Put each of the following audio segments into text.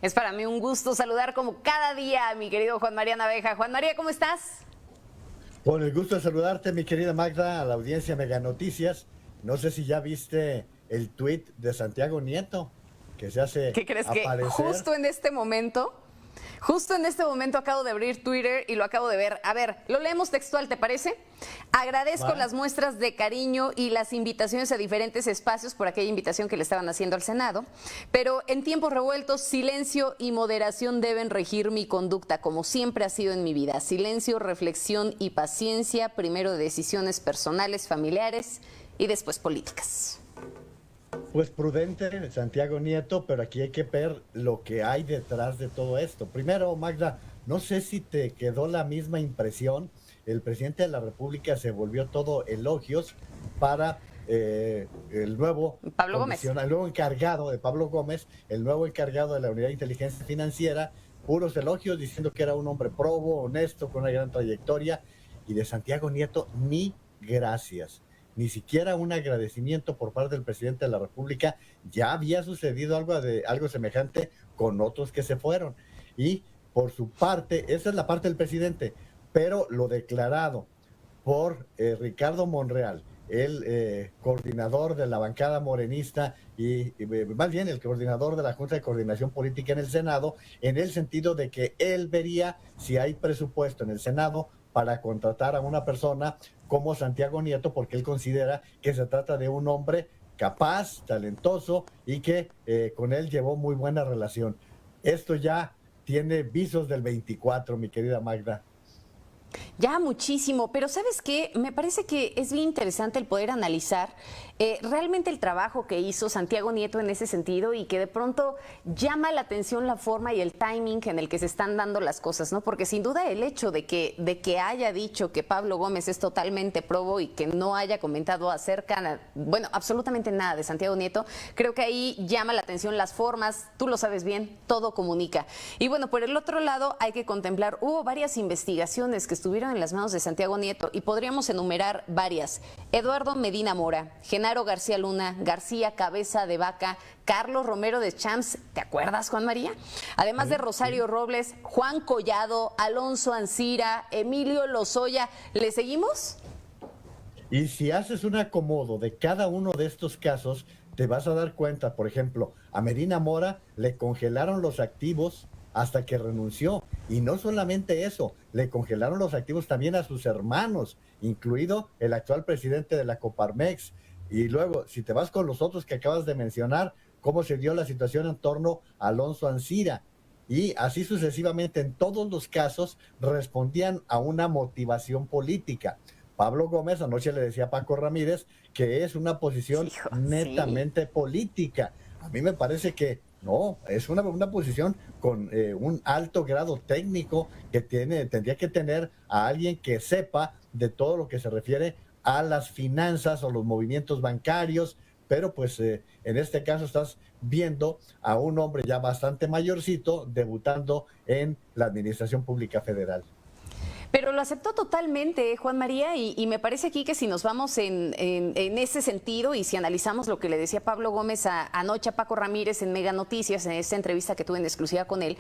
Es para mí un gusto saludar como cada día a mi querido Juan María Naveja. Juan María, ¿cómo estás? Con el gusto de saludarte, mi querida Magda, a la audiencia Mega Noticias. No sé si ya viste el tuit de Santiago Nieto, que se hace ¿Qué crees que aparecer. justo en este momento acabo de abrir Twitter y lo acabo de ver? A ver, lo leemos textual, ¿te parece? Agradezco Va. las muestras de cariño y las invitaciones a diferentes espacios por aquella invitación que le estaban haciendo al Senado, pero en tiempos revueltos, silencio y moderación deben regir mi conducta, como siempre ha sido en mi vida. Silencio, reflexión y paciencia, primero de decisiones personales, familiares y después políticas. Pues prudente, Santiago Nieto, pero aquí hay que ver lo que hay detrás de todo esto. Primero, Magda, no sé si te quedó la misma impresión. El presidente de la República se volvió todo elogios para el nuevo Pablo Gómez. el nuevo encargado de Pablo Gómez, el nuevo encargado de la Unidad de Inteligencia Financiera, puros elogios diciendo que era un hombre probo, honesto, con una gran trayectoria, y de Santiago Nieto ni gracias. Ni siquiera un agradecimiento por parte del presidente de la República. Ya había sucedido algo semejante con otros que se fueron. Y por su parte, esa es la parte del presidente, pero lo declarado por Ricardo Monreal, el coordinador de la bancada morenista y más bien el coordinador de la Junta de Coordinación Política en el Senado, en el sentido de que él vería si hay presupuesto en el Senado para contratar a una persona como Santiago Nieto, porque él considera que se trata de un hombre capaz, talentoso y que con él llevó muy buena relación. Esto ya tiene visos del 24, mi querida Magda. Ya muchísimo, pero ¿sabes qué? Me parece que es bien interesante el poder analizar realmente el trabajo que hizo Santiago Nieto en ese sentido y que de pronto llama la atención la forma y el timing en el que se están dando las cosas, ¿no? Porque sin duda el hecho de que haya dicho que Pablo Gómez es totalmente probo y que no haya comentado acerca, bueno, absolutamente nada de Santiago Nieto, creo que ahí llama la atención las formas, tú lo sabes bien, todo comunica. Y bueno, por el otro lado hay que contemplar, hubo varias investigaciones que estuvieron en las manos de Santiago Nieto y podríamos enumerar varias. Eduardo Medina Mora, Genaro García Luna, García Cabeza de Vaca, Carlos Romero de Champs, ¿te acuerdas, Juan María? Además de Rosario Robles, Juan Collado, Alonso Ancira, Emilio Lozoya, ¿le seguimos? Y si haces un acomodo de cada uno de estos casos, te vas a dar cuenta, por ejemplo, a Medina Mora le congelaron los activos hasta que renunció. Y no solamente eso, le congelaron los activos también a sus hermanos, incluido el actual presidente de la Coparmex. Y luego, si te vas con los otros que acabas de mencionar, cómo se dio la situación en torno a Alonso Ancira. Y así sucesivamente, en todos los casos respondían a una motivación política. Pablo Gómez anoche le decía a Paco Ramírez que es una posición Hijo, sí. netamente política. A mí me parece que no, es una posición con un alto grado técnico que tendría que tener a alguien que sepa de todo lo que se refiere a las finanzas o los movimientos bancarios, pero pues en este caso estás viendo a un hombre ya bastante mayorcito debutando en la Administración Pública Federal. Pero lo aceptó totalmente, Juan María, y me parece aquí que si nos vamos en ese sentido y si analizamos lo que le decía Pablo Gómez anoche a Paco Ramírez en Mega Noticias, en esta entrevista que tuve en exclusiva con él,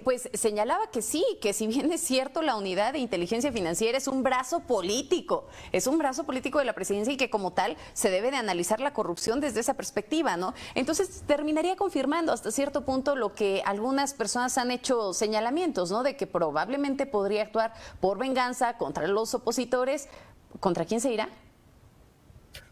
pues señalaba que sí, que si bien es cierto la unidad de inteligencia financiera es un brazo político de la presidencia y que como tal se debe de analizar la corrupción desde esa perspectiva, ¿no? Entonces terminaría confirmando hasta cierto punto lo que algunas personas han hecho señalamientos, ¿no? De que probablemente podría actuar por venganza contra los opositores. ¿Contra quién se irá?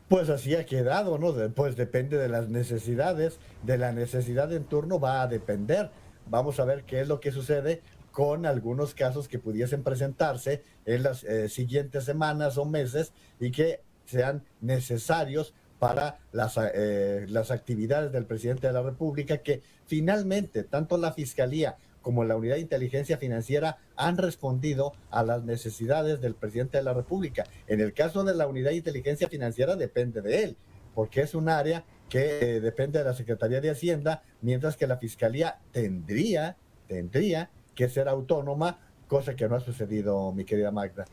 Pues así ha quedado, ¿no? Pues depende de las necesidades, de la necesidad en turno va a depender. Vamos a ver qué es lo que sucede con algunos casos que pudiesen presentarse en las siguientes semanas o meses y que sean necesarios para las actividades del presidente de la República, que finalmente tanto la Fiscalía como la Unidad de Inteligencia Financiera han respondido a las necesidades del presidente de la República. En el caso de la Unidad de Inteligencia Financiera depende de él, porque es un área que depende de la Secretaría de Hacienda, mientras que la Fiscalía tendría que ser autónoma, cosa que no ha sucedido, mi querida Magda.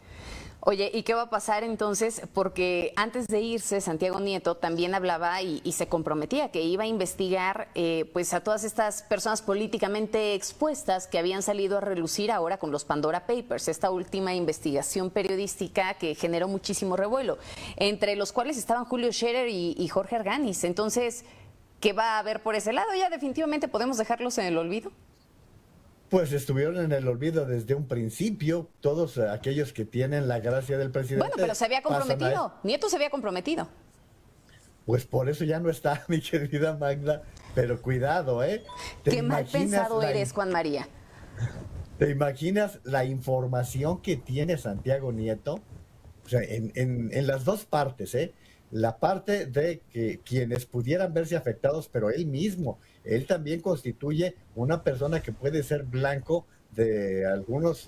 Oye, ¿y qué va a pasar entonces? Porque antes de irse, Santiago Nieto también hablaba y se comprometía que iba a investigar pues a todas estas personas políticamente expuestas que habían salido a relucir ahora con los Pandora Papers, esta última investigación periodística que generó muchísimo revuelo, entre los cuales estaban Julio Scherer y Jorge Arganis. Entonces, ¿qué va a haber por ese lado? ¿Ya definitivamente podemos dejarlos en el olvido? Pues estuvieron en el olvido desde un principio, todos aquellos que tienen la gracia del presidente. Bueno, pero se había comprometido, Nieto se había comprometido. Pues por eso ya no está, mi querida Magda, pero cuidado, ¿eh? Qué mal pensado eres, Juan María. ¿Te imaginas la información que tiene Santiago Nieto? O sea, en las dos partes, ¿eh? La parte de que quienes pudieran verse afectados, pero él mismo, él también constituye una persona que puede ser blanco de algunos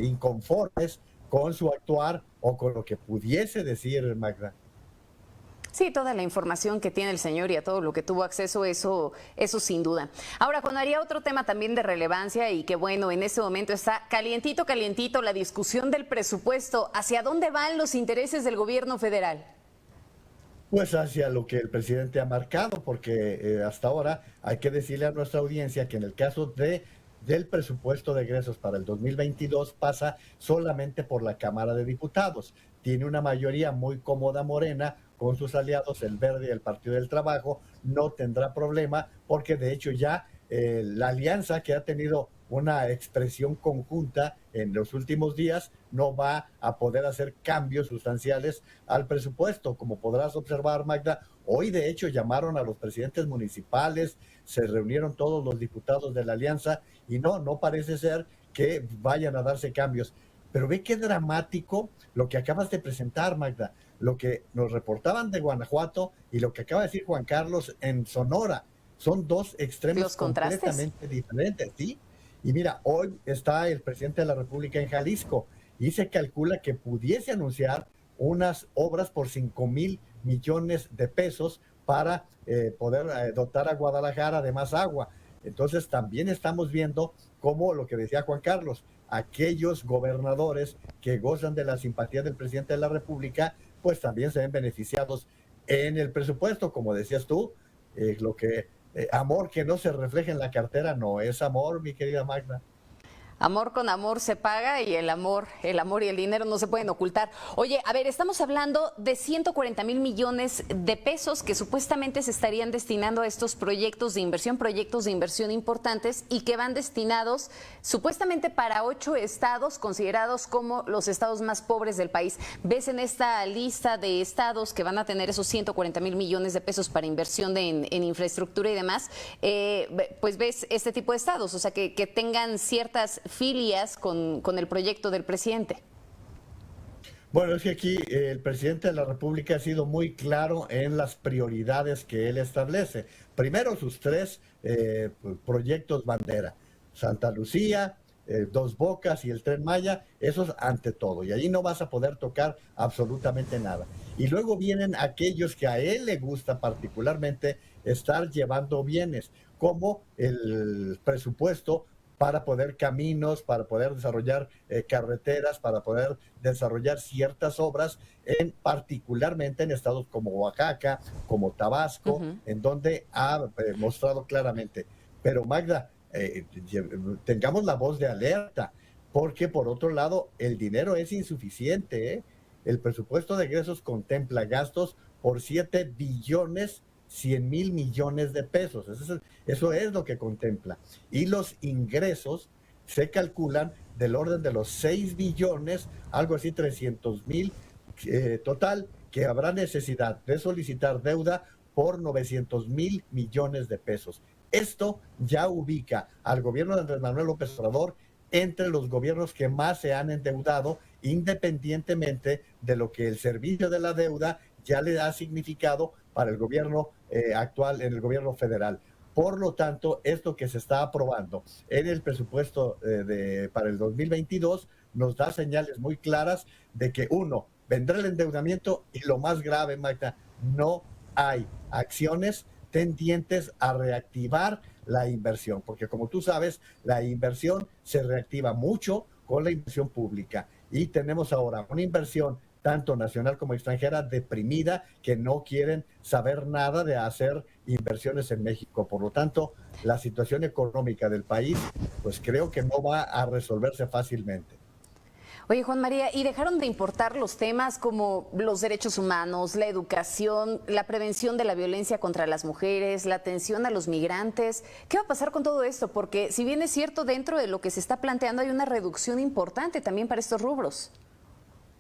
inconformes con su actuar o con lo que pudiese decir Magda. Sí, toda la información que tiene el señor y a todo lo que tuvo acceso, eso sin duda. Ahora, Juan María, otro tema también de relevancia y que bueno, en este momento está calientito, calientito la discusión del presupuesto. ¿Hacia dónde van los intereses del gobierno federal? Pues hacia lo que el presidente ha marcado, porque hasta ahora hay que decirle a nuestra audiencia que en el caso del presupuesto de egresos para el 2022 pasa solamente por la Cámara de Diputados. Tiene una mayoría muy cómoda Morena con sus aliados, el Verde y el Partido del Trabajo, no tendrá problema porque de hecho ya la alianza que ha tenido una expresión conjunta en los últimos días no va a poder hacer cambios sustanciales al presupuesto. Como podrás observar, Magda, hoy de hecho llamaron a los presidentes municipales, se reunieron todos los diputados de la alianza y no parece ser que vayan a darse cambios. Pero ve qué dramático lo que acabas de presentar, Magda, lo que nos reportaban de Guanajuato y lo que acaba de decir Juan Carlos en Sonora. Son dos extremos completamente diferentes, ¿sí? Y mira, hoy está el presidente de la República en Jalisco y se calcula que pudiese anunciar unas obras por 5,000 millones de pesos para poder dotar a Guadalajara de más agua. Entonces también estamos viendo cómo lo que decía Juan Carlos, aquellos gobernadores que gozan de la simpatía del presidente de la República, pues también se ven beneficiados en el presupuesto, como decías tú, lo que amor que no se refleja en la cartera no es amor, mi querida Magda. Amor con amor se paga y el amor y el dinero no se pueden ocultar. Oye, a ver, estamos hablando de 140,000 millones de pesos que supuestamente se estarían destinando a estos proyectos de inversión importantes y que van destinados supuestamente para 8 estados considerados como los estados más pobres del país. ¿Ves en esta lista de estados que van a tener esos 140,000 millones de pesos para inversión en infraestructura y demás? Pues ves este tipo de estados, o sea, que tengan ciertas filias con el proyecto del presidente. Bueno, es que aquí el presidente de la República ha sido muy claro en las prioridades que él establece. Primero, sus 3 proyectos bandera, Santa Lucía, Dos Bocas y el Tren Maya, esos ante todo, y allí no vas a poder tocar absolutamente nada. Y luego vienen aquellos que a él le gusta particularmente estar llevando bienes, como el presupuesto para poder caminos, para poder desarrollar carreteras, para poder desarrollar ciertas obras, particularmente en estados como Oaxaca, como Tabasco, en donde ha mostrado claramente. Pero Magda, tengamos la voz de alerta, porque por otro lado el dinero es insuficiente, ¿eh? El presupuesto de egresos contempla gastos por 7,100 millones de pesos. Eso es lo que contempla. Y los ingresos se calculan del orden de los 6 billones, algo así 300,000 total, que habrá necesidad de solicitar deuda por 900,000 millones de pesos. Esto ya ubica al gobierno de Andrés Manuel López Obrador entre los gobiernos que más se han endeudado, independientemente de lo que el servicio de la deuda ya le ha significado para el gobierno actual, en el gobierno federal. Por lo tanto, esto que se está aprobando en el presupuesto para el 2022 nos da señales muy claras de que, uno, vendrá el endeudamiento y lo más grave, Magda, no hay acciones tendientes a reactivar la inversión, porque como tú sabes, la inversión se reactiva mucho con la inversión pública y tenemos ahora una inversión tanto nacional como extranjera deprimida, que no quieren saber nada de hacer inversiones en México. Por lo tanto, la situación económica del país, pues creo que no va a resolverse fácilmente. Oye, Juan María, ¿y dejaron de importar los temas como los derechos humanos, la educación, la prevención de la violencia contra las mujeres, la atención a los migrantes? ¿Qué va a pasar con todo esto? Porque si bien es cierto, dentro de lo que se está planteando hay una reducción importante también para estos rubros.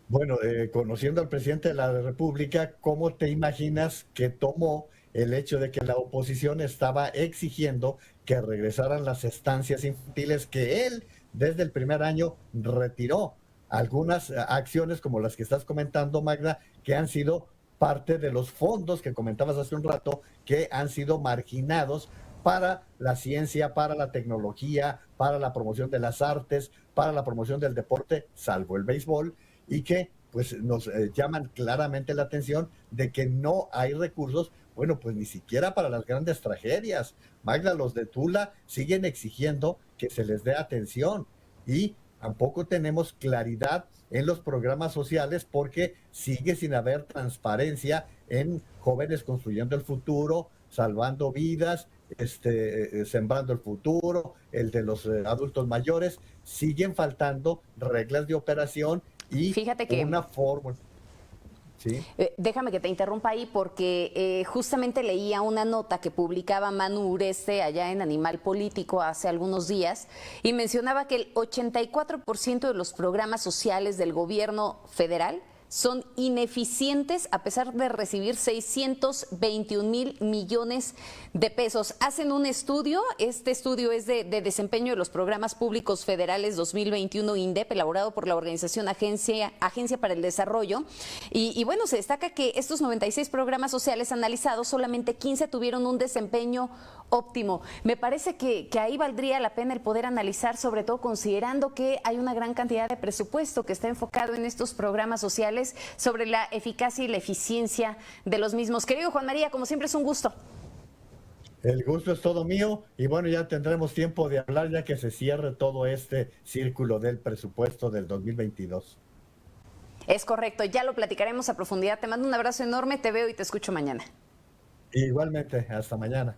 Bueno, conociendo al presidente de la República, ¿cómo te imaginas que tomó el hecho de que la oposición estaba exigiendo que regresaran las estancias infantiles que él desde el primer año retiró? Algunas acciones como las que estás comentando, Magda, que han sido parte de los fondos que comentabas hace un rato, que han sido marginados para la ciencia, para la tecnología, para la promoción de las artes, para la promoción del deporte, salvo el béisbol, y que pues nos llaman claramente la atención de que no hay recursos, bueno, pues ni siquiera para las grandes tragedias. Magda, los de Tula siguen exigiendo que se les dé atención y tampoco tenemos claridad en los programas sociales porque sigue sin haber transparencia en Jóvenes Construyendo el Futuro, Salvando Vidas, Sembrando el Futuro, el de los adultos mayores. Siguen faltando reglas de operación y Fíjate que una fórmula. ¿Sí? Déjame que te interrumpa ahí porque justamente leía una nota que publicaba Manu Ureste allá en Animal Político hace algunos días y mencionaba que el 84% de los programas sociales del gobierno federal son ineficientes a pesar de recibir 621 mil millones de pesos. Hacen un estudio, este estudio es de desempeño de los programas públicos federales 2021 INDEP, elaborado por la organización Agencia para el Desarrollo. Y bueno, se destaca que estos 96 programas sociales analizados, solamente 15 tuvieron un desempeño óptimo. Me parece que ahí valdría la pena el poder analizar, sobre todo considerando que hay una gran cantidad de presupuesto que está enfocado en estos programas sociales, sobre la eficacia y la eficiencia de los mismos. Querido Juan María, como siempre es un gusto. El gusto es todo mío y bueno, ya tendremos tiempo de hablar ya que se cierre todo este círculo del presupuesto del 2022. Es correcto, ya lo platicaremos a profundidad. Te mando un abrazo enorme, te veo y te escucho mañana. Igualmente, hasta mañana.